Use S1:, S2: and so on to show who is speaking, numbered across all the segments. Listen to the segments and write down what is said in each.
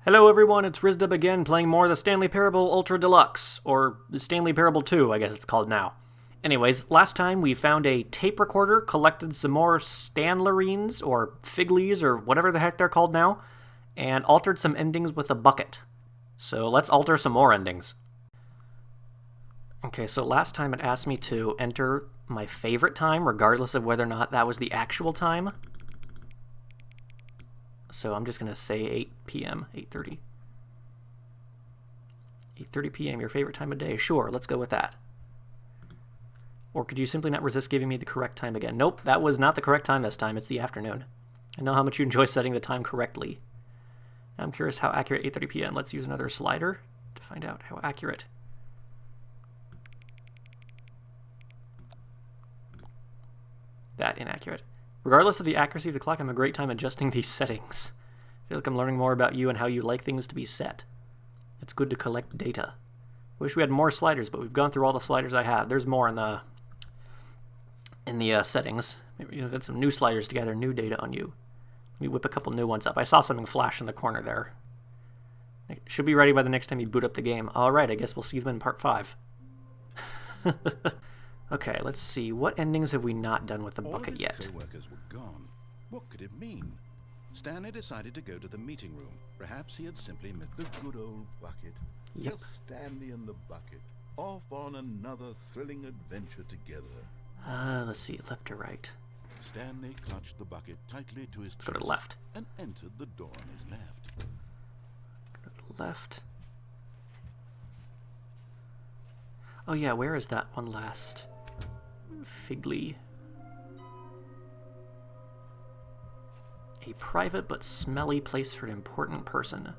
S1: Hello everyone, it's Rizdub again, playing more of the Stanley Parable Ultra Deluxe, or the Stanley Parable 2, I guess it's called now. Anyways, last time we found a tape recorder, collected some more Stanlerines, or Figlies, or whatever the heck they're called now, and altered some endings with a bucket. So let's alter some more endings. Okay, so last time it asked me to enter my favorite time, regardless of whether or not that was the actual time. So I'm just going to say 8 p.m., 8:30. 8:30 p.m., your favorite time of day. Sure, let's go with that. Or could you simply not resist giving me the correct time again? Nope, that was not the correct time this time. It's the afternoon. I know how much you enjoy setting the time correctly. I'm curious how accurate 8:30 p.m. Let's use another slider to find out how accurate. That inaccurate. Regardless of the accuracy of the clock, I'm a great time adjusting these settings. I feel like I'm learning more about you and how you like things to be set. It's good to collect data. Wish we had more sliders, but we've gone through all the sliders I have. There's more in the settings. Maybe we've had some new sliders to gather new data on you. Let me whip a couple new ones up. I saw something flash in the corner there. It should be ready by the next time you boot up the game. Alright, I guess we'll see them in part 5. Okay, let's see. What endings have we not done with the bucket yet?
S2: All of his co-workers were gone. What could it mean? Stanley decided to go to the meeting room. Perhaps he had simply met the good old bucket.
S1: Yep.
S2: Just Stanley and the bucket, off on another thrilling adventure together.
S1: Let's see, left or right?
S2: Stanley clutched the bucket tightly to his chest
S1: Let's go to the left.
S2: and entered the door on his left.
S1: Go to the left. Oh yeah, where is that one last? Figly. A private but smelly place for an important person.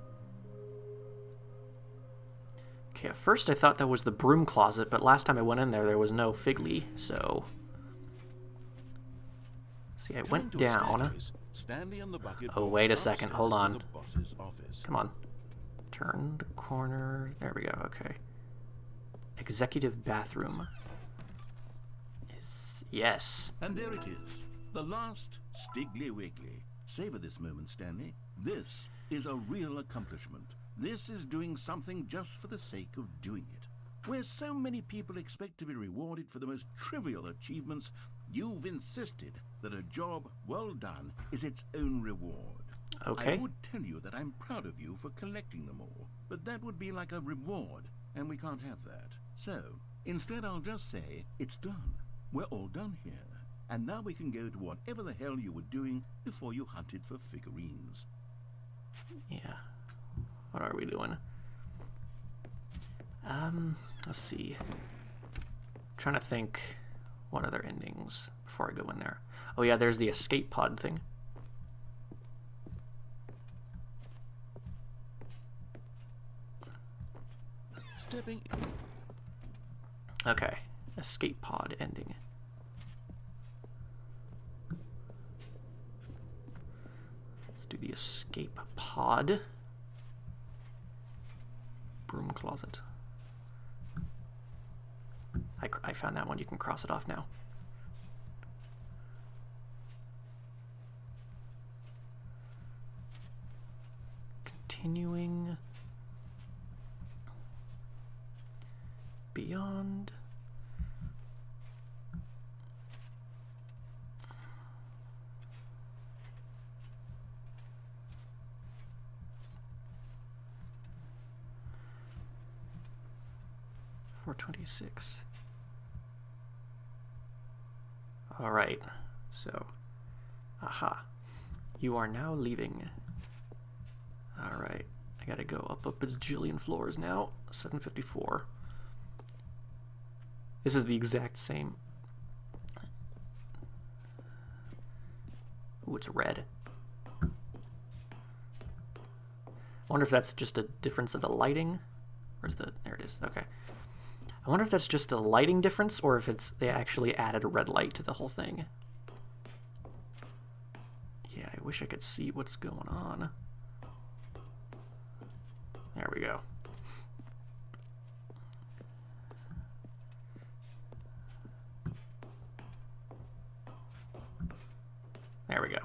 S1: Okay, at first I thought that was the broom closet, but last time I went in there was no Figly, so... See, I went down.
S2: Stanley and the bucket
S1: Oh, wait a second, hold
S2: upstairs
S1: on.
S2: to the boss's office.
S1: Come on. Turn the corner. There we go, okay. Executive bathroom. Yes.
S2: And there it is, the last Stiggly Wiggly. Savor this moment, Stanley. This is a real accomplishment. This is doing something just for the sake of doing it. Where so many people expect to be rewarded for the most trivial achievements, you've insisted that a job well done is its own reward.
S1: Okay.
S2: I would tell you that I'm proud of you for collecting them all, but that would be like a reward, and we can't have that. So, instead I'll just say, it's done. We're all done here. And now we can go to whatever the hell you were doing before you hunted for figurines.
S1: Yeah. What are we doing? Let's see. I'm trying to think what other endings before I go in there. Oh yeah, there's the escape pod thing.
S2: Stepping.
S1: Okay, escape pod ending. Let's do the escape pod. Broom closet. I found that one. You can cross it off now. Continuing. Beyond. $426. All right. So, aha. You are now leaving. All right. I gotta go up a bajillion floors now. 754. This is the exact same. Ooh, it's red. I wonder if that's just a difference of the lighting. Where's the... There it is. Okay. I wonder if that's just a lighting difference or if it's they actually added a red light to the whole thing. Yeah, I wish I could see what's going on. There we go. There we go.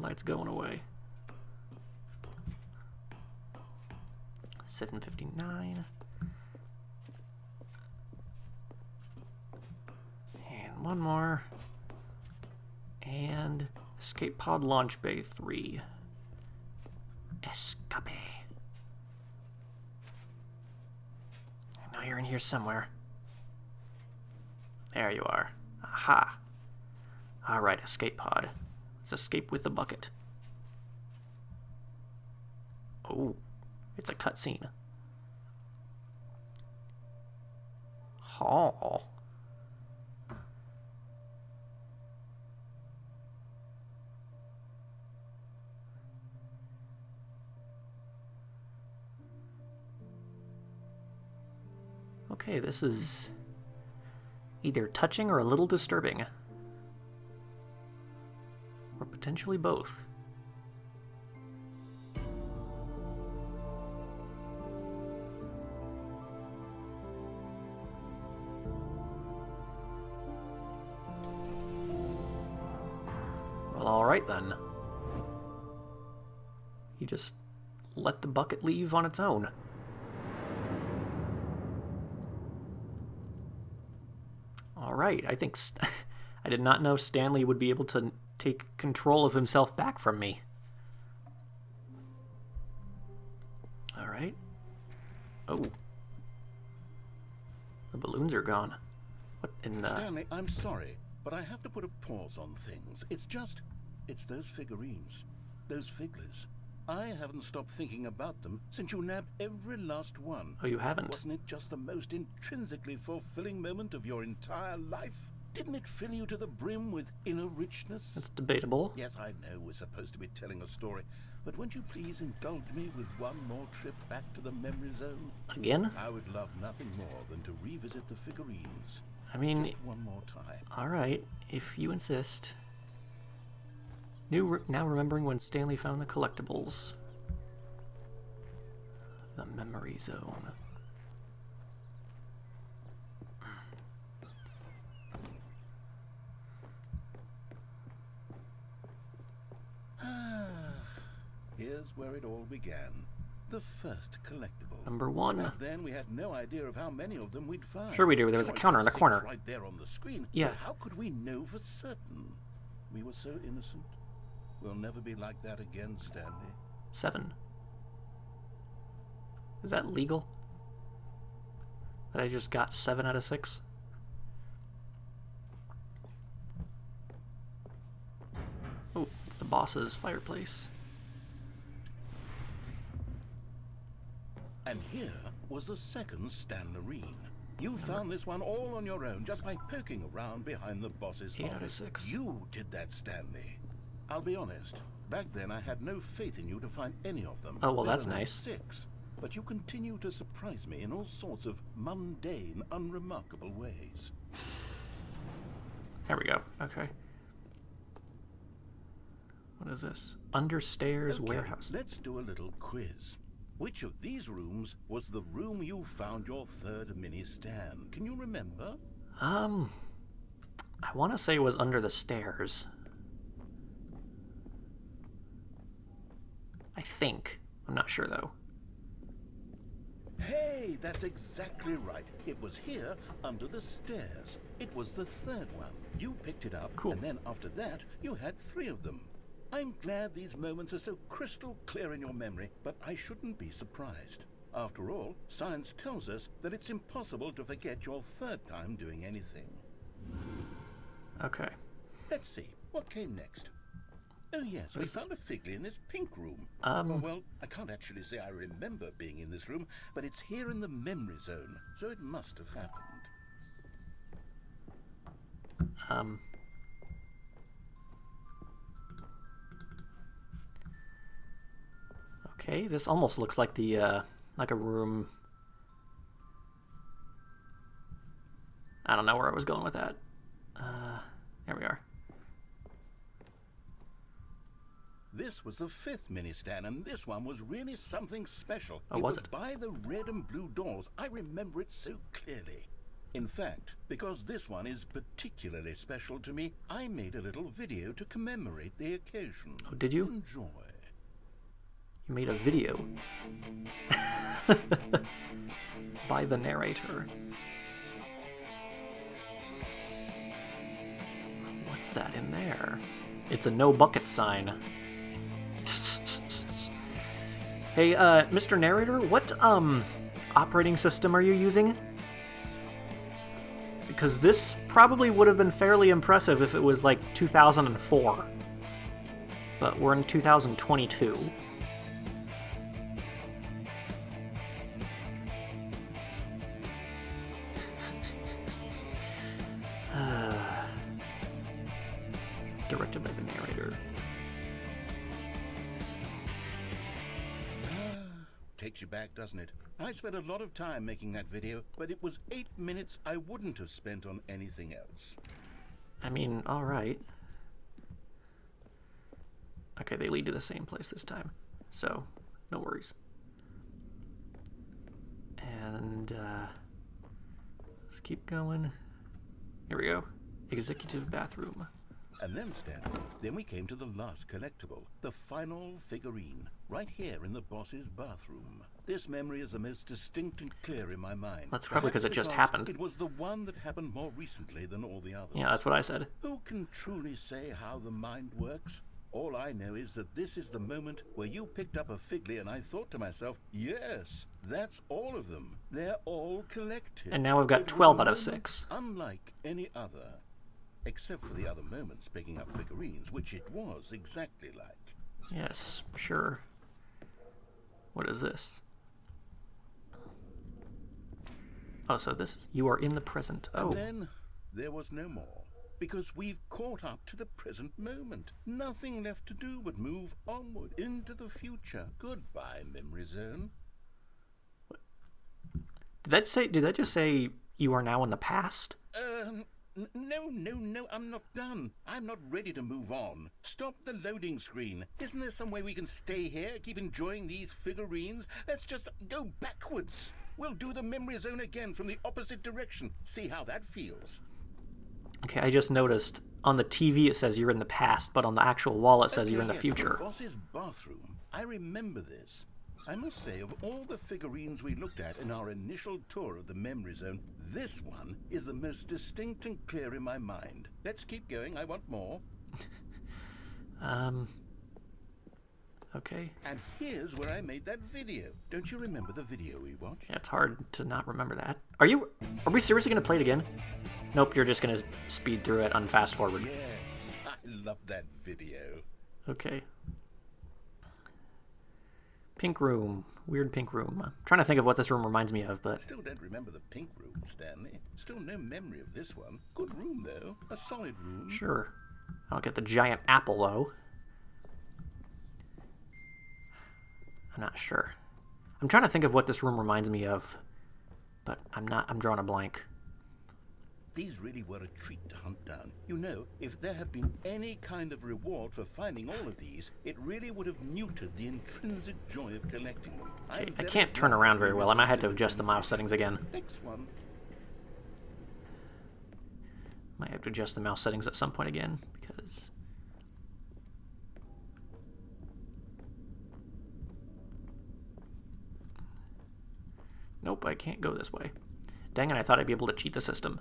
S1: light's going away. 7:59. And one more. And escape pod launch bay 3. Escape. I know you're in here somewhere. There you are. Aha. Alright, escape pod. Let's escape with the bucket. Oh, it's a cutscene. Oh. Okay, this is either touching or a little disturbing. Or potentially both. Well, alright then. You just let the bucket leave on its own. Alright, I think... I did not know Stanley would be able to take control of himself back from me. Alright. Oh. The balloons are gone. What in the...
S2: Stanley, I'm sorry, but I have to put a pause on things. It's those figurines. Those figglers. I haven't stopped thinking about them since you nabbed every last one.
S1: Oh, you haven't?
S2: Wasn't it just the most intrinsically fulfilling moment of your entire life? Didn't it fill you to the brim with inner richness?
S1: That's debatable.
S2: Yes, I know we're supposed to be telling a story, but won't you please indulge me with one more trip back to the memory zone?
S1: Again?
S2: I would love nothing more than to revisit the figurines.
S1: I mean...
S2: Just one more time.
S1: Alright, if you insist. Now remembering when Stanley found the collectibles. The memory zone.
S2: Here's where it all began. The first collectible.
S1: Number 1.
S2: Back then we had no idea of how many of them we'd find.
S1: Sure we do. There was a counter in the corner.
S2: Right there on the screen.
S1: Yeah.
S2: But how could we know for certain? We were so innocent. We'll never be like that again, Stanley.
S1: 7. Is that legal? That I just got 7 out of 6? Oh, it's the boss's fireplace.
S2: And here was the second Stanlerine. You found this one all on your own, just by poking around behind the boss's
S1: 8 out of
S2: office.
S1: 6.
S2: You did that, Stanley. I'll be honest. Back then, I had no faith in you to find any of them.
S1: Oh, well, that's
S2: Let alone
S1: nice.
S2: 6. But you continue to surprise me in all sorts of mundane, unremarkable ways.
S1: There we go. Okay. What is this? Understairs
S2: Okay,
S1: warehouse.
S2: let's do a little quiz. Which of these rooms was the room you found your third mini stand? Can you remember?
S1: I want to say it was under the stairs. I think. I'm not sure, though.
S2: Hey, that's exactly right. It was here, under the stairs. It was the third one. You picked it up,
S1: Cool.
S2: and then after that, you had 3 of them. I'm glad these moments are so crystal clear in your memory, but I shouldn't be surprised. After all, science tells us that it's impossible to forget your third time doing anything.
S1: Okay.
S2: Let's see, what came next? Oh yes, we found a Figley in this pink room. Well, I can't actually say I remember being in this room, but it's here in the memory zone, so it must have happened.
S1: Okay, this almost looks like the, like a room. I don't know where I was going with that. There we are.
S2: This was the 5th mini stand, and this one was really something special.
S1: Oh, was it?
S2: By the red and blue doors. I remember it so clearly. In fact, because this one is particularly special to me, I made a little video to commemorate the occasion.
S1: Oh, did you?
S2: Enjoy.
S1: You made a video. By the narrator. What's that in there? It's a no bucket sign. Hey, Mr. Narrator, what, operating system are you using? Because this probably would have been fairly impressive if it was like 2004. But we're in 2022. Directed by the narrator.
S2: Takes you back, doesn't it? I spent a lot of time making that video, but it was 8 minutes I wouldn't have spent on anything else.
S1: I mean, alright. Okay, they lead to the same place this time, so no worries. And, let's keep going. Here we go. Executive bathroom.
S2: And then, Stanley, then we came to the last collectible, the final figurine, right here in the boss's bathroom. This memory is the most distinct and clear in my mind.
S1: That's probably because it just happened.
S2: It was the one that happened more recently than all the others.
S1: Yeah, that's what I said.
S2: Who can truly say how the mind works? All I know is that this is the moment where you picked up a Figley and I thought to myself, yes, that's all of them. They're all collected.
S1: And now we've got 12 out of 6.
S2: Unlike any other. Except for the other moments picking up figurines, which it was exactly like.
S1: Yes, sure. What is this? Oh, so this is... You are in the present. Oh.
S2: And then there was no more. Because we've caught up to the present moment. Nothing left to do but move onward into the future. Goodbye, memory zone.
S1: Did that just say you are now in the past?
S2: No, I'm not done. I'm not ready to move on. Stop the loading screen. Isn't there some way we can stay here, keep enjoying these figurines? Let's just go backwards. We'll do the memory zone again from the opposite direction. See how that feels.
S1: Okay, I just noticed on the TV it says you're in the past, but on the actual wall it says you're in the future.
S2: The boss's bathroom. I remember this. I must say, of all the figurines we looked at in our initial tour of the memory zone, this one is the most distinct and clear in my mind. Let's keep going. I want more.
S1: Okay.
S2: And here's where I made that video. Don't you remember the video we watched?
S1: Yeah, it's hard to not remember that. Are we seriously going to play it again? Nope, you're just going to speed through it on fast forward.
S2: Yeah, I love that video.
S1: Okay. Pink room. Weird pink room. I'm trying to think of what this room reminds me of, but...
S2: Still don't remember the pink room, Stanley. Still no memory of this one. Good room, though. A solid room.
S1: Sure. I'll get the giant apple, though. I'm not sure. I'm trying to think of what this room reminds me of, but I'm drawing a blank.
S2: These really were a treat to hunt down. You know, if there had been any kind of reward for finding all of these, it really would have muted the intrinsic joy of collecting them.
S1: Okay, I can't turn around very well. I might have to adjust the mouse settings again.
S2: Next one.
S1: Might have to adjust the mouse settings at some point again, because... Nope, I can't go this way. Dang it, I thought I'd be able to cheat the system.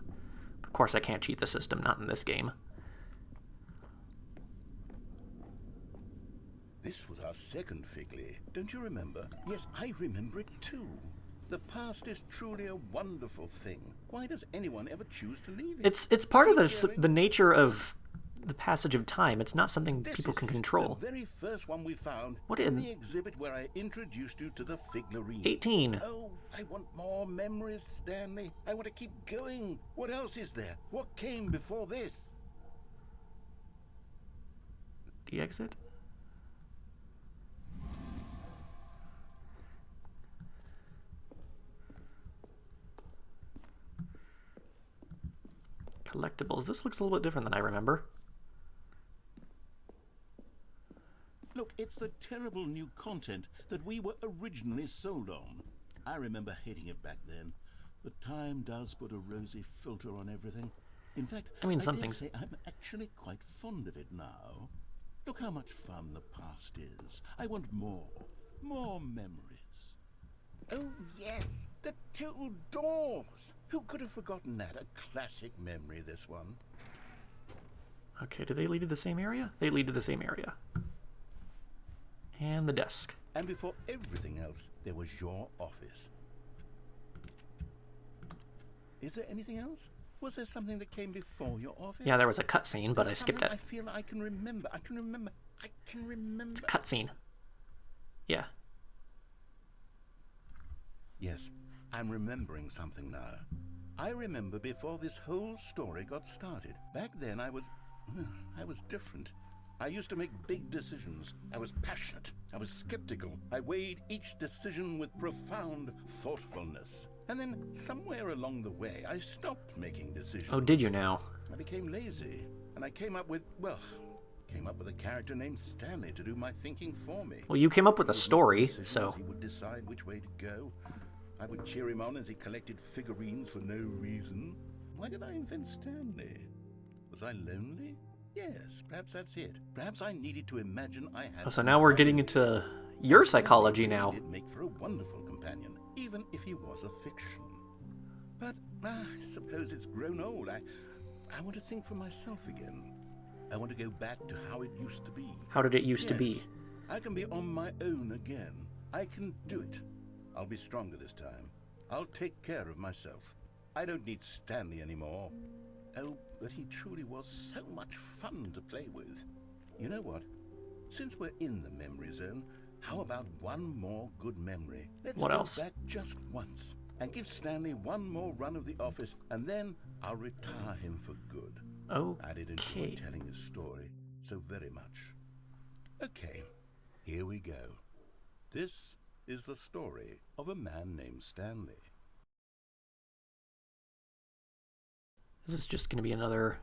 S1: Of course I can't cheat the system, not in this game.
S2: This was our second Figley. Don't you remember? Yes, I remember it too. The past is truly a wonderful thing. Why does anyone ever choose to leave it?
S1: It's part of the nature of the passage of time. It's not something people can control.
S2: The very first one we found
S1: What
S2: in the exhibit where I introduced you to the figurine.
S1: 18.
S2: Oh, I want more memories, Stanley. I want to keep going. What else is there? What came before this?
S1: The exit? Collectibles. This looks a little bit different than I remember.
S2: Look, it's the terrible new content that we were originally sold on. I remember hating it back then. But time does put a rosy filter on everything. In fact,
S1: I mean,
S2: I
S1: some
S2: dare
S1: things.
S2: say I'm actually quite fond of it now. Look how much fun the past is. I want more memories. Oh yes, the two doors. Who could have forgotten that? A classic memory, this one.
S1: Okay, do they lead to the same area? They lead to the same area. And the desk.
S2: And before everything else, there was your office. Is there anything else? Was there something that came before your office?
S1: Yeah, there was a cutscene, but I skipped it.
S2: I feel I can remember. I can remember.
S1: It's a cutscene. Yeah.
S2: Yes, I'm remembering something now. I remember before this whole story got started. Back then I was different. I used to make big decisions. I was passionate. I was skeptical. I weighed each decision with profound thoughtfulness. And then somewhere along the way, I stopped making decisions.
S1: Oh, did you now?
S2: I became lazy, and I came up with a character named Stanley to do my thinking for me.
S1: Well, you came up with a story, so...
S2: He would decide which way to go. I would cheer him on as he collected figurines for no reason. Why did I invent Stanley? Was I lonely? Yes, perhaps that's it. Perhaps I needed to imagine I had...
S1: Oh, so now we're getting into your psychology now.
S2: He did make for a wonderful companion, even if he was a fiction. But I suppose it's grown old. I want to think for myself again. I want to go back to how it used to be.
S1: How did it used to be?
S2: I can be on my own again. I can do it. I'll be stronger this time. I'll take care of myself. I don't need Stanley anymore. Oh, but he truly was so much fun to play with. You know what? Since we're in the memory zone, how about one more good memory? Let's
S1: What
S2: go
S1: else?
S2: back just once and give Stanley one more run of the office, and then I'll retire him for good. I did enjoy telling his story so very much. Okay, here we go. This is the story of a man named Stanley.
S1: Is this just going to be another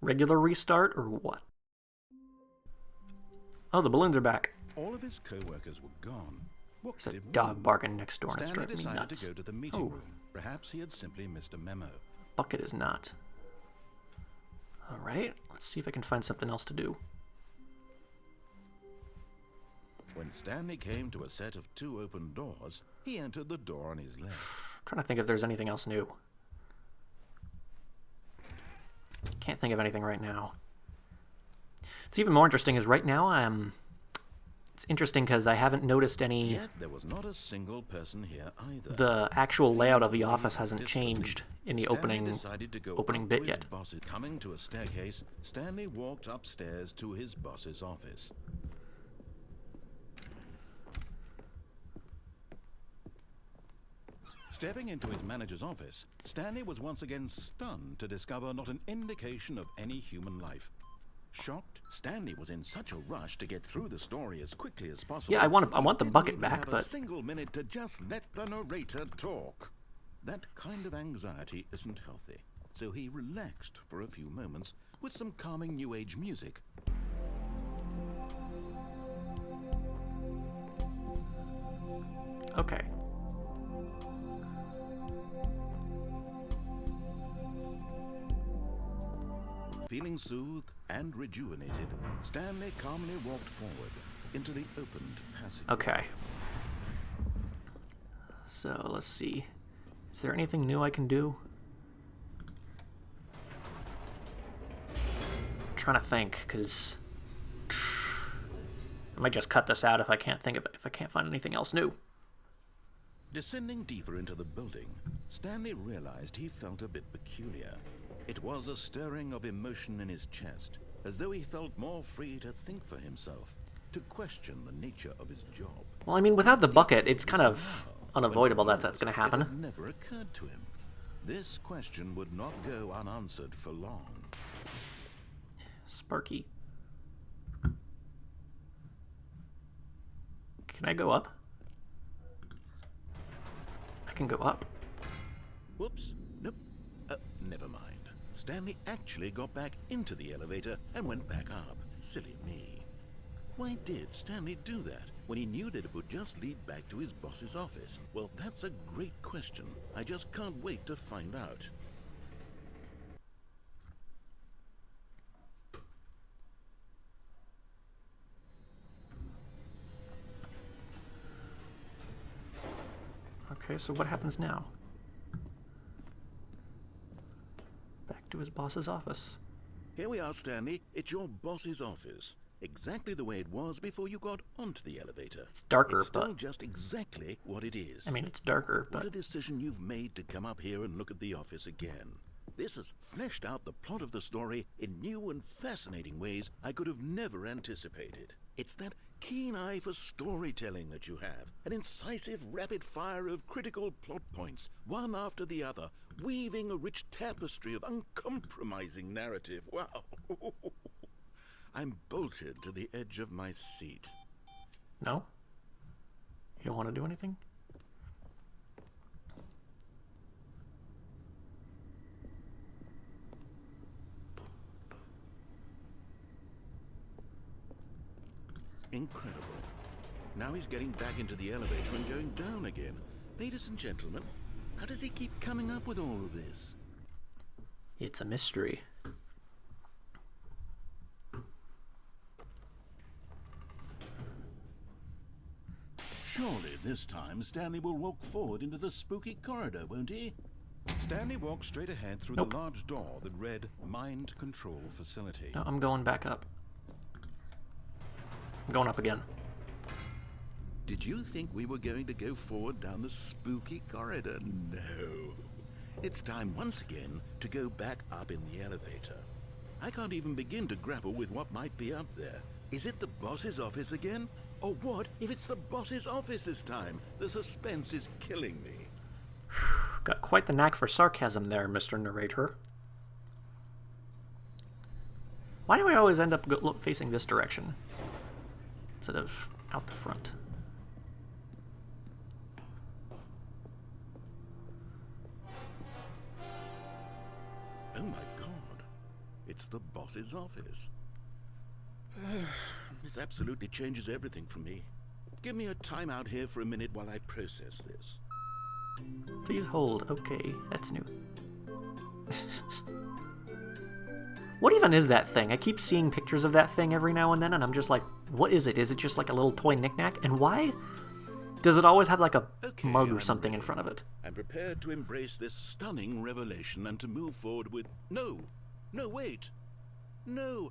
S1: regular restart, or what? Oh, the balloons are back.
S2: All of his co-workers were gone. What
S1: There's a
S2: could it
S1: dog
S2: mean?
S1: barking next door and it's
S2: Stanley
S1: driving me
S2: decided
S1: nuts.
S2: to go to the meeting room. Perhaps he had simply missed a memo.
S1: Bucket is not. Alright, let's see if I can find something else to do.
S2: When Stanley came to a set of 2 open doors, he entered the door on his left.
S1: I'm trying to think if there's anything else new. Can't think of anything right now. It's even more interesting is right now it's interesting because I haven't noticed any...
S2: Yet there was not a single person here either.
S1: The actual layout of the office hasn't changed in the
S2: Stanley
S1: opening
S2: decided to go
S1: opening
S2: up
S1: bit
S2: to his
S1: yet.
S2: boss's. Coming to a staircase, Stanley walked upstairs to his boss's office. Stepping into his manager's office, Stanley was once again stunned to discover not an indication of any human life. Shocked, Stanley was in such a rush to get through the story as quickly as possible.
S1: Yeah, I want the
S2: He
S1: bucket
S2: didn't even
S1: back,
S2: have
S1: but
S2: a single minute to just let the narrator talk. That kind of anxiety isn't healthy, so he relaxed for a few moments with some calming New Age music.
S1: Okay.
S2: Feeling soothed and rejuvenated, Stanley calmly walked forward into the opened passage.
S1: Okay. So, let's see. Is there anything new I can do? I'm trying to think, because I might just cut this out if I can't think of it, if I can't find anything else new.
S2: Descending deeper into the building, Stanley realized he felt a bit peculiar. It was a stirring of emotion in his chest, as though he felt more free to think for himself, to question the nature of his job.
S1: Well, I mean, without the bucket, it's kind of unavoidable that that's going to happen.
S2: It had never occurred to him. This question would not go unanswered for long.
S1: Sparky. Can I go up? I can go up.
S2: Whoops. Nope. Never mind. Stanley actually got back into the elevator and went back up. Silly me. Why did Stanley do that? when he knew that it would just lead back to his boss's office? Well, that's a great question. I just can't wait to find out.
S1: Okay, so what happens now? Back to his boss's office.
S2: Here we are, Stanley. It's your boss's office. Exactly the way it was before you got onto the elevator.
S1: It's darker,
S2: it's still
S1: but...
S2: just exactly what it is.
S1: I mean, it's darker, but...
S2: What a decision you've made to come up here and look at the office again. This has fleshed out the plot of the story in new and fascinating ways I could have never anticipated. It's that keen eye for storytelling that you have, an incisive rapid fire of critical plot points, one after the other, weaving a rich tapestry of uncompromising narrative. Wow! I'm bolted to the edge of my seat.
S1: No? You don't want to do anything?
S2: Incredible. Now he's getting back into the elevator and going down again. Ladies and gentlemen, how does he keep coming up with all of this?
S1: It's a mystery.
S2: Surely this time Stanley will walk forward into the spooky corridor, won't he?
S3: Stanley walked straight ahead through
S1: Nope.
S3: the large door that read Mind Control Facility.
S1: No, I'm going back up. I'm going up again.
S2: Did you think we were going to go forward down the spooky corridor? No. It's time once again to go back up in the elevator. I can't even begin to grapple with what might be up there. Is it the boss's office again? Or what if it's the boss's office this time? The suspense is killing me.
S1: Got quite the knack for sarcasm there, Mr. Narrator. Why do I always end up facing this direction instead of out the front?
S2: Oh my god. It's the boss's office. This absolutely changes everything for me. Give me a time out here for a minute while I process this.
S1: Please hold. Okay, that's new. What even is that thing? I keep seeing pictures of that thing every now and then, and I'm just like, what is it? Is it just like a little toy knickknack? And why does it always have like a mug or
S2: I'm
S1: something in
S2: ready.
S1: front of it?
S2: I'm prepared to embrace this stunning revelation and to move forward with... No! No, wait! No!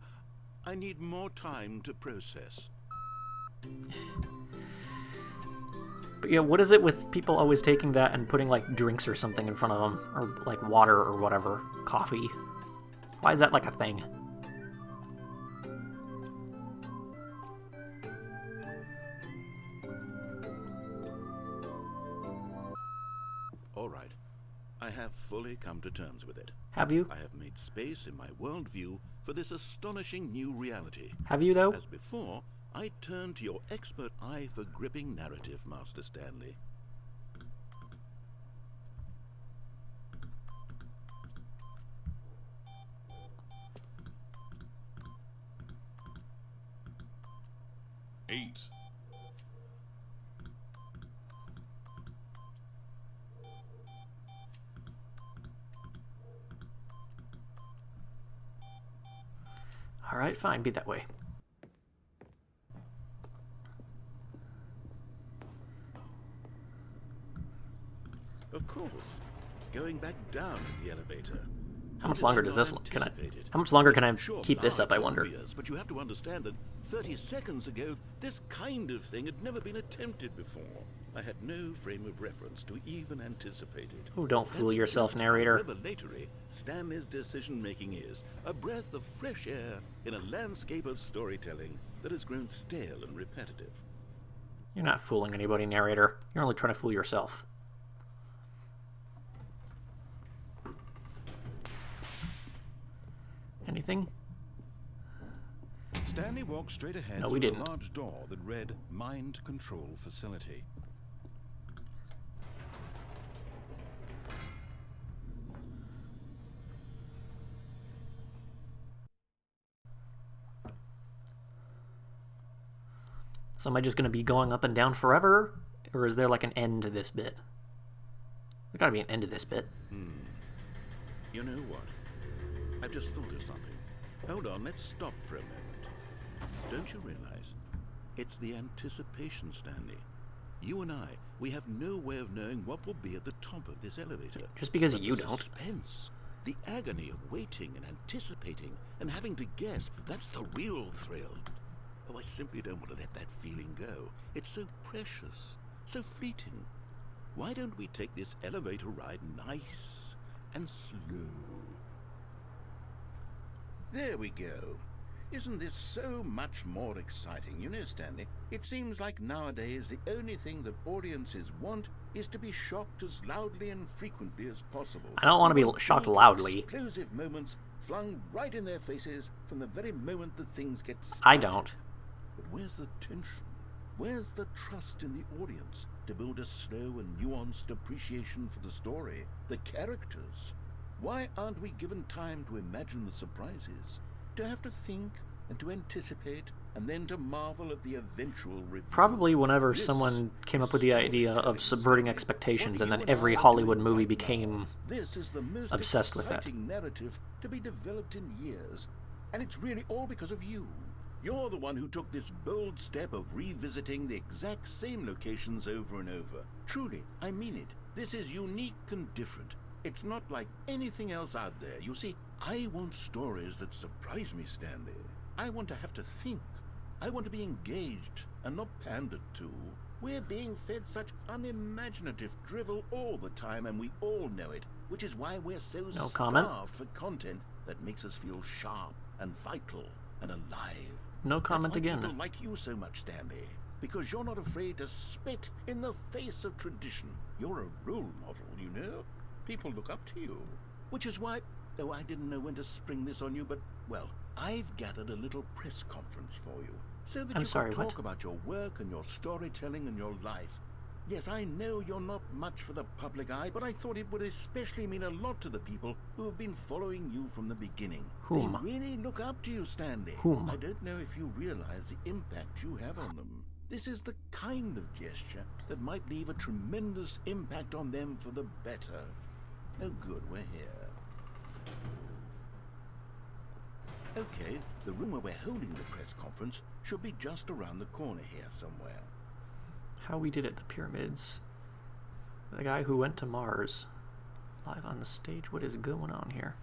S2: I need more time to process.
S1: But yeah, what is it with people always taking that and putting like drinks or something in front of them? Or like water or whatever. Coffee. Why is that like a thing?
S2: All right. I have fully come to terms with it.
S1: Have you?
S2: I have made space in my worldview for this astonishing new reality.
S1: Have you though?
S2: As before, I turn to your expert eye for gripping narrative, Master Stanley.
S3: Eight.
S1: Alright, fine, be that way.
S2: Of course. Going back down in the elevator.
S1: How much longer does this how much longer can I keep this up, I wonder?
S2: Obvious, but you have to understand that 30 seconds ago, this kind of thing had never been attempted before. I had no frame of reference to even anticipate it.
S1: Oh, don't fool
S2: That's
S1: yourself,
S2: just
S1: narrator.
S2: how revelatory Stanley's decision-making is. A breath of fresh air in a landscape of storytelling that has grown stale and repetitive.
S1: You're not fooling anybody, narrator. You're only trying to fool yourself. Anything?
S3: Stanley walked straight ahead
S1: No, we
S3: through
S1: didn't.
S3: a large door that read Mind Control Facility.
S1: So am I just going to be going up and down forever? Or is there like an end to this bit? There's got to be an end to this bit.
S2: You know what? I've just thought of something. Hold on, let's stop for a moment. Don't you realize? It's the anticipation, Stanley. You and I, we have no way of knowing what will be at the top of this elevator.
S1: Just because
S2: But
S1: you
S2: the
S1: don't.
S2: Suspense, the agony of waiting and anticipating and having to guess, that's the real thrill. Oh, I simply don't want to let that feeling go. It's so precious, so fleeting. Why don't we take this elevator ride nice and slow? There we go. Isn't this so much more exciting? You know, Stanley, it seems like nowadays the only thing that audiences want is to be shocked as loudly and frequently as possible.
S1: I don't want to be shocked loudly.
S2: Explosive moments flung right in their faces from the very moment that things get started.
S1: I don't.
S2: But where's the tension? Where's the trust in the audience to build a slow and nuanced appreciation for the story, the characters? Why aren't we given time to imagine the surprises, to have to think and to anticipate, and then to marvel at the eventual reveal?
S1: Probably whenever
S2: This
S1: someone came
S2: is
S1: up with the idea of
S2: storytelling,
S1: subverting
S2: Stanley.
S1: expectations,
S2: What
S1: and then
S2: you and
S1: every
S2: I are
S1: Hollywood
S2: doing
S1: movie
S2: right
S1: became
S2: now. This is the most
S1: obsessed with that.
S2: exciting narrative to be developed in years, and it's really all because of you. You're the one who took this bold step of revisiting the exact same locations over and over. Truly, I mean it. This is unique and different. It's not like anything else out there. You see, I want stories that surprise me, Stanley. I want to have to think. I want to be engaged and not pandered to. We're being fed such unimaginative drivel all the time, and we all know it, which is why we're so
S1: No comment.
S2: starved for content that makes us feel sharp and vital and alive.
S1: no comment
S2: That's why
S1: again.
S2: people like you so much, Stanley, because you're not afraid to spit in the face of tradition. You're a role model, you know? People look up to you. Which is why, oh, I didn't know when to spring this on you, but, well, I've gathered a little press conference for you, so that
S1: I'm
S2: you
S1: sorry,
S2: can talk
S1: what?
S2: about your work and your storytelling and your life. Yes, I know you're not much for the public eye, but I thought it would especially mean a lot to the people who have been following you from the beginning.
S1: Whom?
S2: They really look up to you, Stanley.
S1: Whom?
S2: I don't know if you realize the impact you have on them. This is the kind of gesture that might leave a tremendous impact on them for the better. Oh good, we're here. Okay, the room where we're holding the press conference should be just around the corner here somewhere.
S1: How we did it, the pyramids. The guy who went to Mars. Live on the stage. What is going on here?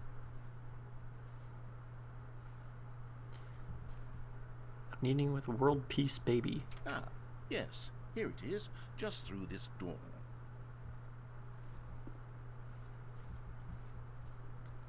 S1: A meeting with World Peace Baby.
S2: Ah, yes, here it is, just through this door.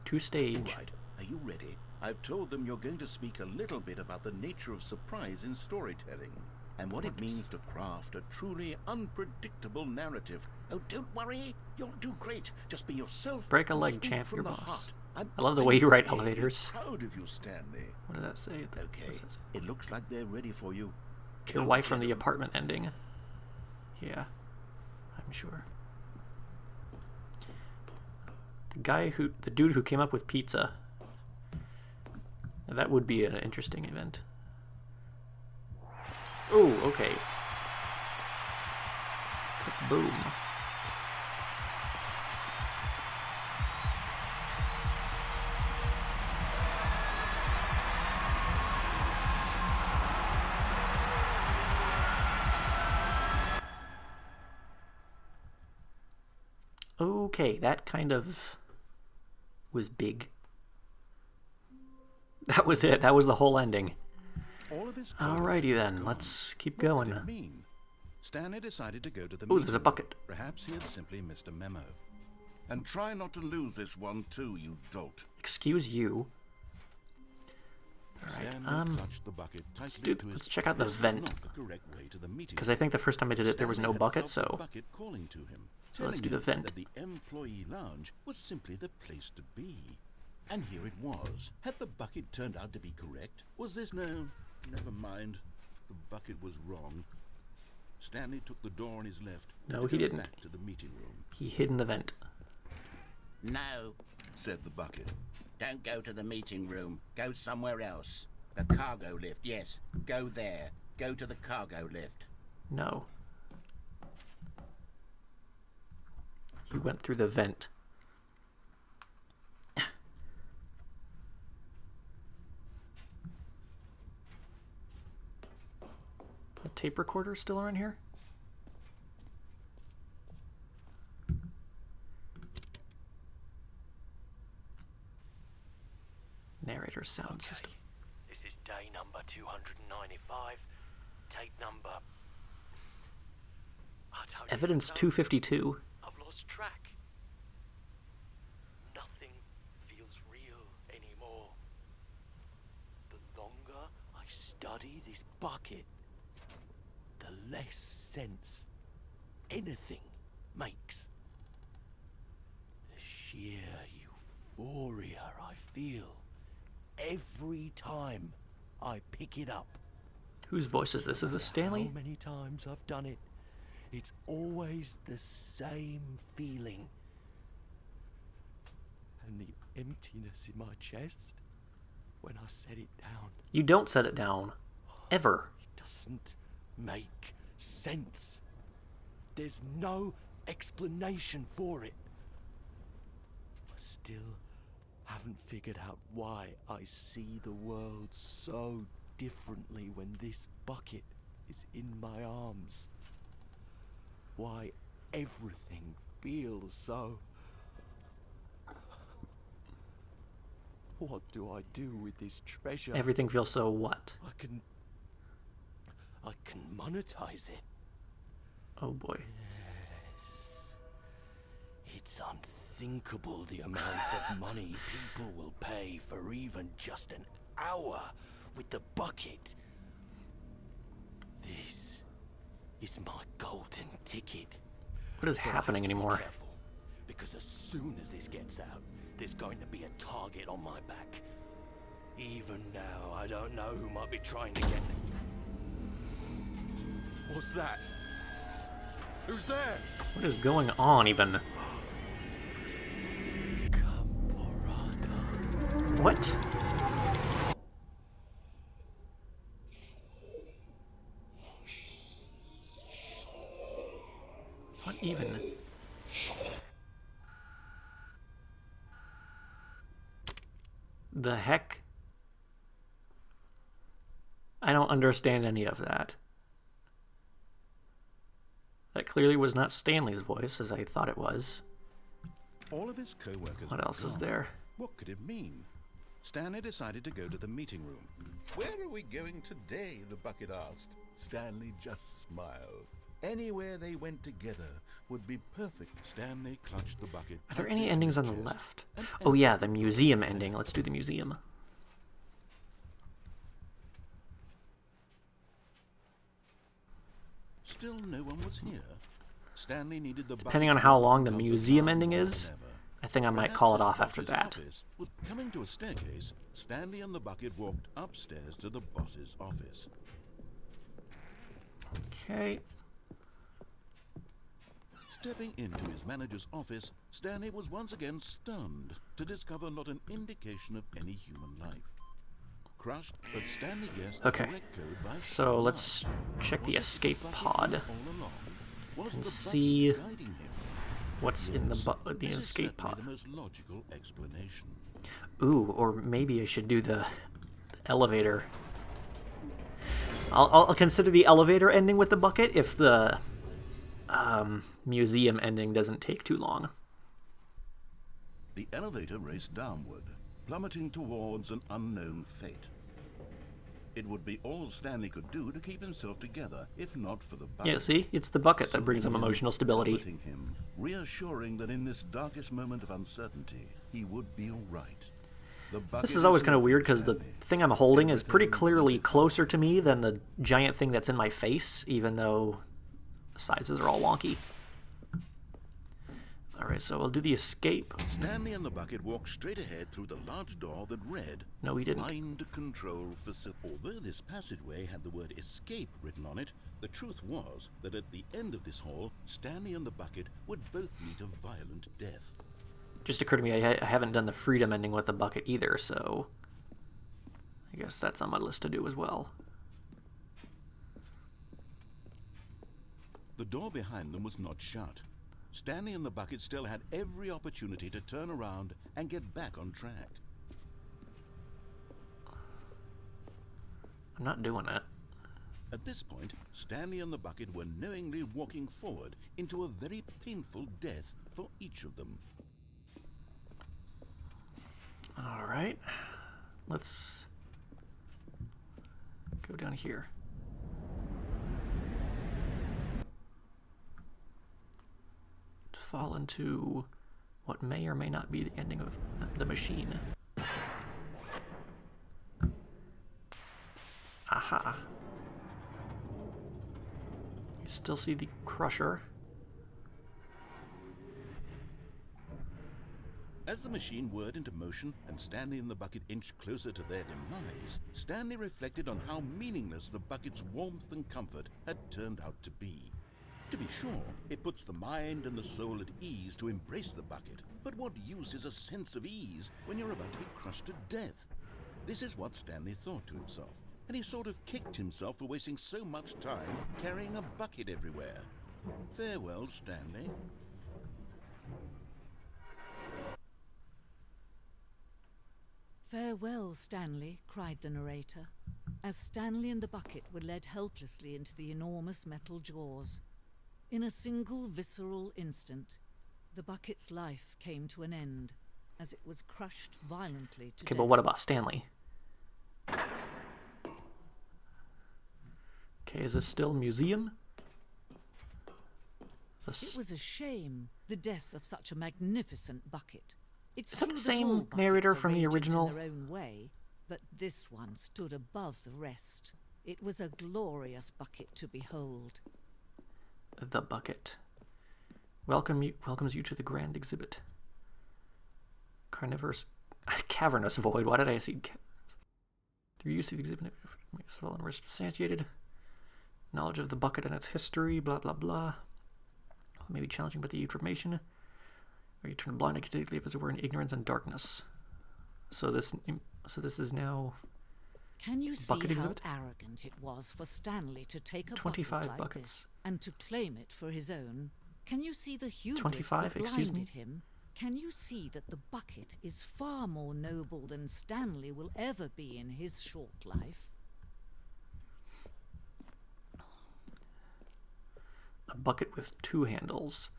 S1: To stage.
S2: All right, are you ready? I've told them you're going to speak a little bit about the nature of surprise in storytelling, and what it means to craft a truly unpredictable narrative. Oh, don't worry, you'll do great. Just be yourself.
S1: Break a
S2: and
S1: leg,
S2: speak
S1: champ,
S2: from
S1: your
S2: the
S1: boss.
S2: heart.
S1: I love the way you write
S2: really
S1: elevators.
S2: Proud of you, Stanley.
S1: What does that say? What
S2: Okay,
S1: does that say?
S2: it looks like they're ready for you.
S1: Your
S2: Go
S1: wife from
S2: get
S1: the
S2: 'em.
S1: apartment ending. Yeah, I'm sure. The dude who came up with pizza. That would be an interesting event. Oh, okay. Boom. Okay, that kind of was big. That was it. That was the whole ending.
S3: All of his
S1: Alrighty
S3: colleagues
S1: then,
S3: were
S1: let's keep
S3: gone. What
S1: going.
S3: could it mean? Stanley decided to go to the
S1: Ooh, there's a
S3: meeting
S1: bucket.
S3: room. Perhaps he had simply missed a memo.
S2: And try not to lose this one too, you dolt.
S1: Excuse you.
S3: Stanley clutched the bucket tightly
S1: do-
S3: to his
S1: let's check out the
S3: This was
S1: vent.
S3: not the correct way to the meeting
S1: Because I think the first time I did it, there was no
S3: Stanley had
S1: bucket,
S3: felt
S1: so...
S3: the bucket calling to him,
S1: So let's
S3: telling
S1: do the
S3: him
S1: vent.
S3: that the employee lounge was simply the place to be. And here it was. Had the bucket turned out to be correct? Was this no? Never mind. The bucket was wrong. Stanley took the door on his left.
S1: No,
S3: to
S1: he
S3: go
S1: didn't.
S3: Back to the meeting room.
S1: He hid in the vent.
S2: No, said the bucket.
S4: Don't go to the meeting room. Go somewhere else. The cargo lift, yes. Go there.
S2: go to the cargo lift?
S1: No. He went through the vent. The tape recorder still around here? Narrator sound system.
S4: This is day number 295. Tape number... I don't
S1: Evidence
S4: even know.
S1: 252.
S4: I've lost track. Nothing feels real anymore. The longer I study this bucket, the less sense anything makes. The sheer euphoria I feel every time I pick it up.
S1: Whose voice is this? Is this Stanley?
S4: How many times I've done it, it's always the same feeling. And the emptiness in my chest when I set it down.
S1: You don't set it down. Ever.
S4: It doesn't make sense. There's no explanation for it. I still haven't figured out why I see the world so differently when this bucket is in my arms. Why everything feels so... What do I do with this treasure?
S1: Everything feels so what?
S4: I can monetize it.
S1: Oh boy.
S4: Yes. It's unthinkable the amounts of money people will pay for even just an hour with the bucket. This is my golden ticket.
S1: What is
S4: But I
S1: happening
S4: have to be
S1: anymore?
S4: careful, because as soon as this gets out, there's going to be a target on my back. Even now, I don't know who might be trying to get me. What's that? Who's there?
S1: What is going on even?
S4: Camporata.
S1: What? What even? The heck? I don't understand any of that. That clearly was not Stanley's voice, as I thought it was.
S3: All of his co-workers
S1: What
S3: were
S1: else is
S3: gone.
S1: there?
S3: What could it mean? Stanley decided to go to the meeting room. Where are we going today? The bucket asked. Stanley just smiled. Anywhere they went together would be perfect. Stanley clutched the bucket.
S1: Are there
S3: tightly
S1: any
S3: to
S1: endings
S3: his
S1: on the
S3: chest
S1: left?
S3: and
S1: Oh yeah,
S3: entered
S1: the museum ending. Let's do the museum.
S3: Still no one was here. Stanley needed the
S1: Depending on
S3: bucket's
S1: how
S3: warmth
S1: long
S3: and
S1: the
S3: comfort
S1: museum
S3: now
S1: ending
S3: more
S1: is,
S3: than ever.
S1: I think I might
S3: Perhaps
S1: call it
S3: his
S1: off after
S3: boss's
S1: that.
S3: office was coming to a staircase. Stanley and the bucket walked upstairs to the boss's office.
S1: Okay.
S3: Stepping into his manager's office, Stanley was once again stunned to discover not an indication of any human life. Crushed, but Stanley guessed the
S1: Okay.
S3: correct code by
S1: So
S3: sheer
S1: let's
S3: luck.
S1: check the
S3: Was it
S1: escape
S3: bucket
S1: pod.
S3: all along? Was
S1: and
S3: the bucket
S1: see
S3: guiding him?
S1: What's in the
S3: Yes,
S1: the
S3: this is
S1: escape
S3: certainly
S1: pod.
S3: the most logical explanation.
S1: Ooh, or maybe I should do the elevator. I'll consider the elevator ending with the bucket if the museum ending doesn't take too long.
S2: The elevator raced downward, plummeting towards an unknown fate. It would be all Stanley could do to keep himself together, if not for the bucket.
S1: Yeah, see? It's the bucket that brings him
S2: Soothing
S1: emotional stability.
S2: comforting him, reassuring that in this darkest moment of uncertainty, he would be all right. The
S1: This
S2: bucket
S1: is always
S2: was
S1: kind of
S2: there for
S1: weird because the
S2: Stanley.
S1: thing I'm holding is pretty
S2: Everything
S1: clearly
S2: was
S1: closer to me than the giant thing that's in my face, even though the sizes are all wonky. Alright, so we'll do the escape.
S2: Stanley and the bucket walked straight ahead through the large door that read,
S1: No, he didn't.
S2: Mind Control Facility. Although this passageway had the word escape written on it, the truth was that at the end of this hall, Stanley and the bucket would both meet a violent death.
S1: Just occurred to me I haven't done the freedom ending with the bucket either, so I guess that's on my list to do as well.
S3: The door behind them was not shut. Stanley and the bucket still had every opportunity to turn around and get back on track.
S1: I'm not doing it.
S3: At this point, Stanley and the bucket were knowingly walking forward into a very painful death for each of them.
S1: All right, let's go down here. Fall into what may or may not be the ending of the machine. Aha. You still see the crusher.
S3: As the machine whirred into motion and Stanley and the bucket inched closer to their demise, Stanley reflected on how meaningless the bucket's warmth and comfort had turned out to be. To be sure, it puts the mind and the soul at ease to embrace the bucket, but what use is a sense of ease when you're about to be crushed to death? This is what Stanley thought to himself, and he sort of kicked himself for wasting so much time carrying a bucket everywhere. Farewell, Stanley.
S5: "Farewell, Stanley," cried the narrator, as Stanley and the bucket were led helplessly into the enormous metal jaws. In a single visceral instant, the bucket's life came to an end, as it was crushed violently to
S1: Okay,
S5: death.
S1: but what about Stanley? Okay, is this still museum?
S5: It was a shame, the death of such a magnificent bucket. It's
S1: Is that
S5: true
S1: the same
S5: all buckets
S1: narrator
S5: are
S1: from the
S5: radiant
S1: original?
S5: in their own way, but this one stood above the rest. It was a glorious bucket to behold.
S1: The bucket. Welcomes you to the grand exhibit. Cavernous void. Why did I see through use of the exhibit and substantiated knowledge of the bucket and its history, blah blah blah. Maybe challenging, but the information. Or you turn blind and completely if it were in ignorance and darkness. So this is now.
S5: Can you see
S1: bucket
S5: how
S1: exhibit?
S5: arrogant it was for Stanley to take a
S1: 25
S5: bucket like
S1: buckets.
S5: this and to claim it for his own? Can you see the hubris
S1: 25,
S5: that
S1: excuse me?
S5: blinded him? Can you see that the bucket is far more noble than Stanley will ever be in his short life?
S1: A bucket with 2 handles.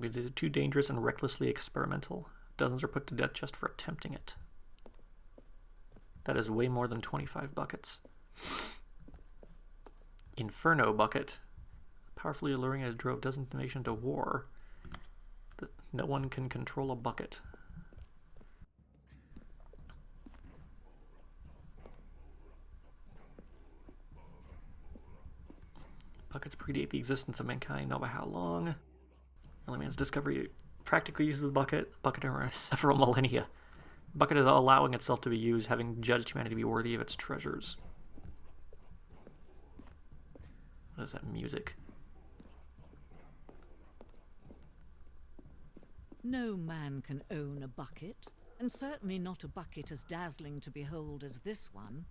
S1: It is too dangerous and recklessly experimental. Dozens are put to death just for attempting it. That is way more than 25 buckets. Inferno bucket. Powerfully alluring as it drove dozens of nations to war. But no one can control a bucket. Buckets predate the existence of mankind, not by how long. Early man's discovery practically uses the bucket over several millennia. The bucket is allowing itself to be used, having judged humanity to be worthy of its treasures. What is that music?
S5: No man can own a bucket, and certainly not a bucket as dazzling to behold as this one.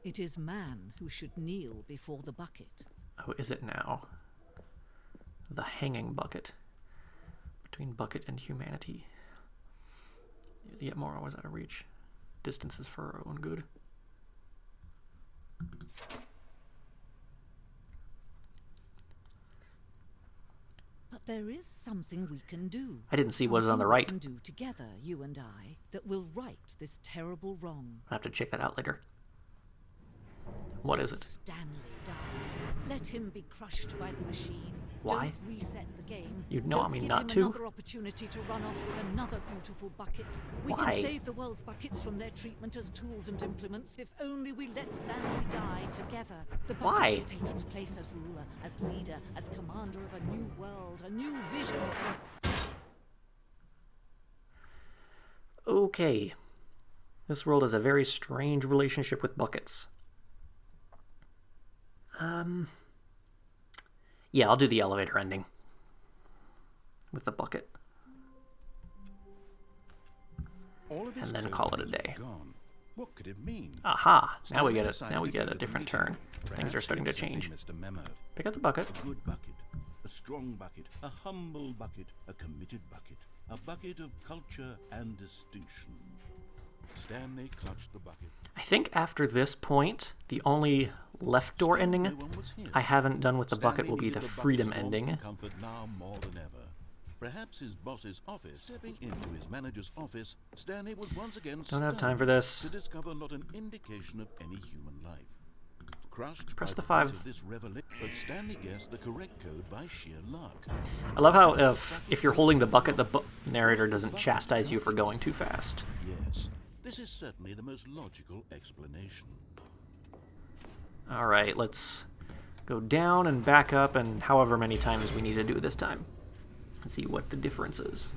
S5: It is man who should kneel before the bucket.
S1: Oh, is it now? The hanging bucket. Between bucket and humanity. Yet more always out of reach. Distance is for our own good.
S5: But there is something we can do.
S1: I didn't see what was on the
S5: Something
S1: right.
S5: we can do together, you and I, that will right this terrible wrong.
S1: I'll have to check that out later. What is it?
S5: Stanley die. Let him be crushed by the machine.
S1: Why?
S5: Don't reset the game.
S1: You know, I
S5: Don't
S1: mean,
S5: give
S1: not
S5: him
S1: to.
S5: another opportunity to run off with another beautiful bucket. We
S1: Why?
S5: can save the world's buckets from their treatment as tools and implements if only we let Stanley die together. The bucket
S1: Why?
S5: should take its place as ruler, as leader, as commander of a new world, a new vision.
S1: Okay. This world has a very strange relationship with buckets. Yeah, I'll do the elevator ending. With the bucket.
S3: All of his
S1: And then call it a
S3: clothes were
S1: day.
S3: Gone. What could it mean?
S1: Aha! Now we
S3: Stanley
S1: get it.
S3: decided
S1: Now we
S3: to
S1: get
S3: go
S1: a
S3: to the
S1: different
S3: meeting.
S1: turn. Things
S3: Perhaps
S1: are starting to
S3: he'd simply
S1: change.
S3: missed a memo.
S1: Pick up the bucket.
S3: A good bucket, a strong bucket, a humble bucket, a committed bucket, a bucket of culture and distinction. Stanley clutched the bucket.
S1: I think after this point, the only left door
S3: Still
S1: ending
S3: no one was here.
S1: I haven't done with the bucket
S3: Stanley
S1: will be
S3: needed
S1: the
S3: bucket's
S1: freedom
S3: warmth
S1: ending.
S3: and comfort now more than ever. Perhaps his boss's office. Stepping into his manager's office, Stanley was once again
S1: Don't have
S3: stunned
S1: time for this.
S3: to discover not an indication of any human life. Crushed
S1: Press
S3: by
S1: the
S3: weight
S1: 5.
S3: of this revelation, but Stanley guessed the correct code by sheer luck.
S1: I love how if you're holding the bucket, the narrator doesn't chastise you for going too fast.
S3: Yes, this is certainly the most logical explanation.
S1: Alright, let's go down and back up, and however many times we need to do this time. Let's see what the difference is.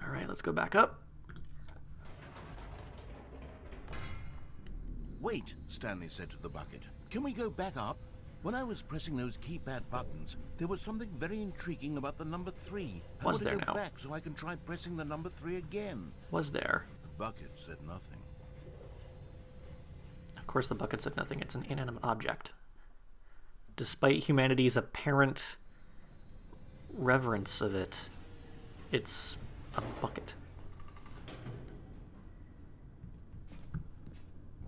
S1: Alright, let's go back up.
S2: Wait, Stanley said to the bucket. Can we go back up? When I was pressing those keypad buttons, there was something very intriguing about the number 3. I
S1: Was
S2: want to
S1: there
S2: go
S1: now?
S2: back so I can try pressing the number 3 again.
S1: Was there?
S2: The bucket said nothing.
S1: Of course the bucket said nothing. It's an inanimate object. Despite humanity's apparent reverence of it, it's a bucket.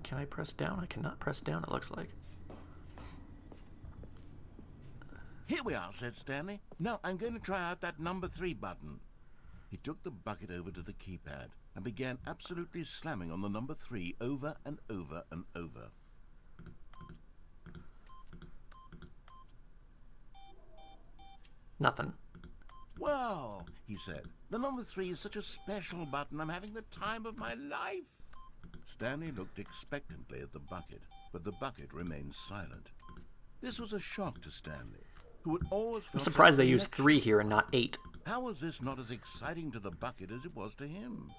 S1: Can I press down? I cannot press down, it looks like.
S2: Here we are, said Stanley. Now I'm going to try out that number 3 button. He took the bucket over to the keypad and began absolutely slamming on the number 3 over and over and over.
S1: Nothing.
S2: Wow, he said. The number 3 is such a special button. I'm having the time of my life. Stanley looked expectantly at the bucket, but the bucket remained silent. This was a shock to Stanley, who had always felt
S1: I'm surprised
S2: such a
S1: they used
S2: connection.
S1: 3 here and not 8.
S2: How was this not as exciting to the bucket as it was to him?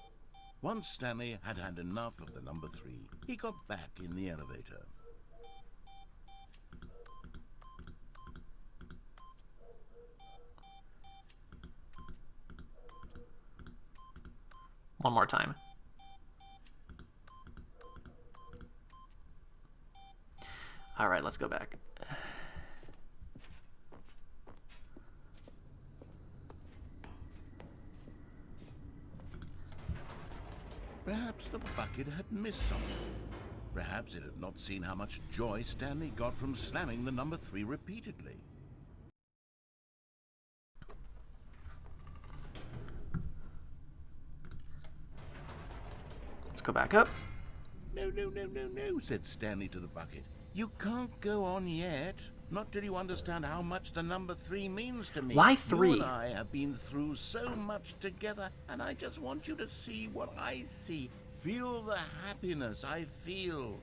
S2: Once Stanley had had enough of the number 3, he got back in the elevator.
S1: One more time. Alright, let's go back.
S2: Perhaps the bucket had missed something. Perhaps it had not seen how much joy Stanley got from slamming the number 3 repeatedly.
S1: Let's go back up.
S2: No, no, no, no, no, said Stanley to the bucket. You can't go on yet. Not till you understand how much the number 3 means to me.
S1: Why 3?
S2: You and I have been through so much together, and I just want you to see what I see. Feel the happiness I feel.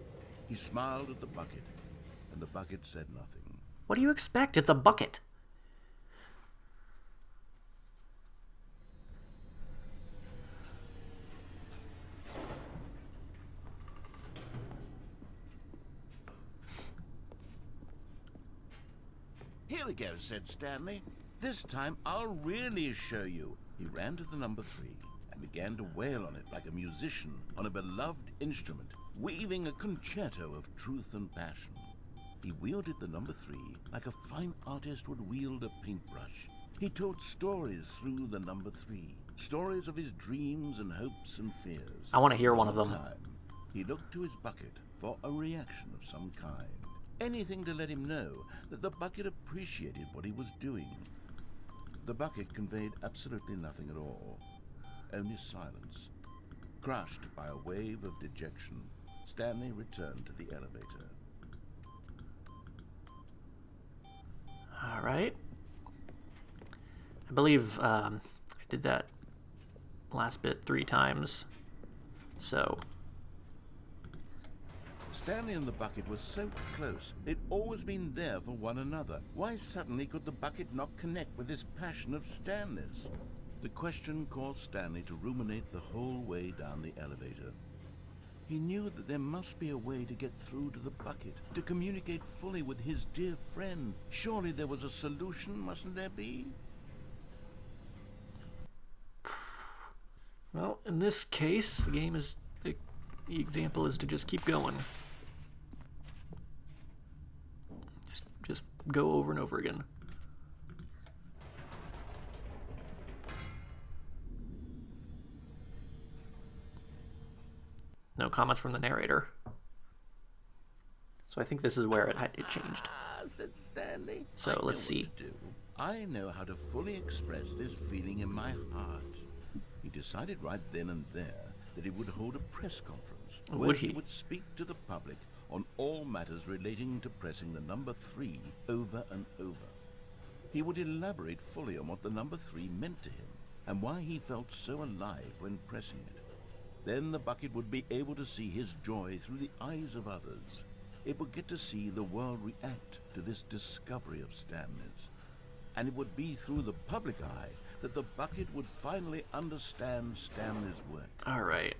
S2: He smiled at the bucket, and the bucket said nothing.
S1: What do you expect? It's a bucket.
S2: Here we go, said Stanley. This time I'll really show you. He ran to the number 3 and began to wail on it like a musician on a beloved instrument, weaving a concerto of truth and passion. He wielded the number 3 like a fine artist would wield a paintbrush. He told stories through the number 3, stories of his dreams and hopes and fears.
S1: I want to hear one of them.
S2: Time, he looked to his bucket for a reaction of some kind. Anything to let him know that the bucket appreciated what he was doing. The bucket conveyed absolutely nothing at all, only silence. Crushed by a wave of dejection, Stanley returned to the elevator.
S1: All right. I believe I did that last bit 3 times. So,
S2: Stanley and the bucket were so close. They'd always been there for one another. Why suddenly could the bucket not connect with this passion of Stanley's? The question caused Stanley to ruminate the whole way down the elevator. He knew that there must be a way to get through to the bucket, to communicate fully with his dear friend. Surely there was a solution, mustn't there be?
S1: Well, in this case, the example is to just keep going. Just go over and over again. No comments from the narrator. So I think this is where it changed.
S2: Said Stanley.
S1: So let's see.
S2: I know how to fully express this feeling in my heart. He decided right then and there that he would hold a press conference where
S1: Would he?
S2: Would speak to the public on all matters relating to pressing the number 3 over and over. He would elaborate fully on what the number 3 meant to him and why he felt so alive when pressing it. Then the bucket would be able to see his joy through the eyes of others. It would get to see the world react to this discovery of Stanley's. And it would be through the public eye that the bucket would finally understand Stanley's work.
S1: All right.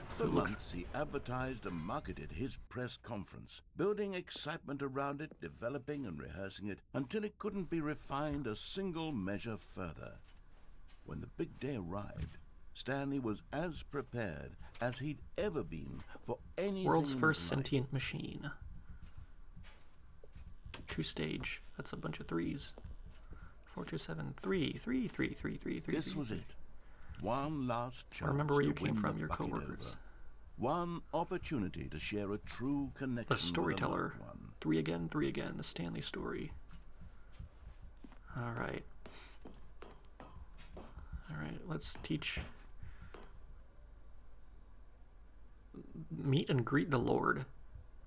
S2: For months, he advertised and marketed his press conference, building excitement around it, developing and rehearsing it, until it couldn't be refined a single measure further. When the big day arrived, Stanley was as prepared as he'd ever been for anything.
S1: World's
S2: in
S1: first
S2: his life.
S1: sentient machine. 2-stage. That's a bunch of 3s. 4, 2, 7, 3, 3, 3, 3, 3, 3.
S2: This was it. One last chance.
S1: Remember where
S2: to
S1: you came
S2: win
S1: from,
S2: the
S1: your
S2: bucket
S1: coworkers.
S2: over. One opportunity to share a true connection.
S1: A storyteller.
S2: With a loved one.
S1: 3 again, 3 again. The Stanley story. All right. All right. Let's teach. Meet and greet the Lord.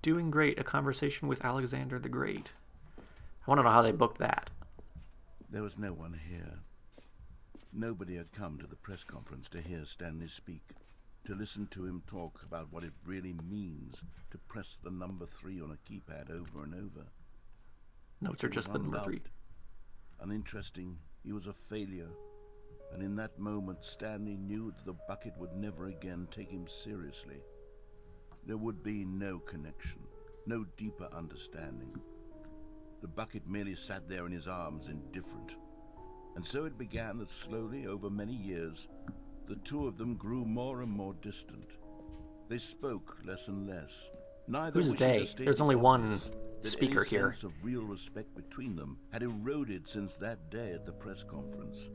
S1: Doing great. A conversation with Alexander the Great. I want to know how they booked that.
S2: There was no one here. Nobody had come to the press conference to hear Stanley speak, to listen to him talk about what it really means to press the number 3 on a keypad over and over.
S1: Notes are just the number 3.
S2: Uninteresting, he was a failure, and in that moment Stanley knew that the bucket would never again take him seriously. There would be no connection, no deeper understanding. The bucket merely sat there in his arms, indifferent. And so it began that slowly, over many years, the two of them grew more and more distant. They spoke less and less. Neither
S1: Who's
S2: wishing to
S1: they?
S2: state
S1: There's
S2: the
S1: only one
S2: obvious, that
S1: speaker
S2: any
S1: here.
S2: sense of real respect between them had eroded since that day at the press conference.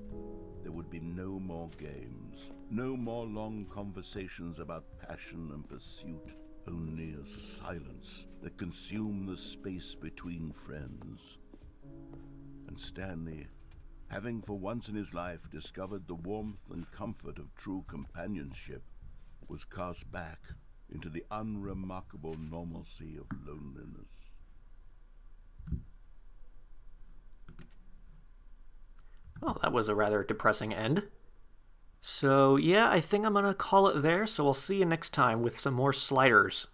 S2: There would be no more games, no more long conversations about passion and pursuit, only a silence that consumed the space between friends. And Stanley, having for once in his life discovered the warmth and comfort of true companionship, was cast back into the unremarkable normalcy of loneliness.
S1: Well, that was a rather depressing end. So, yeah, I think I'm going to call it there, so I'll see you next time with some more sliders.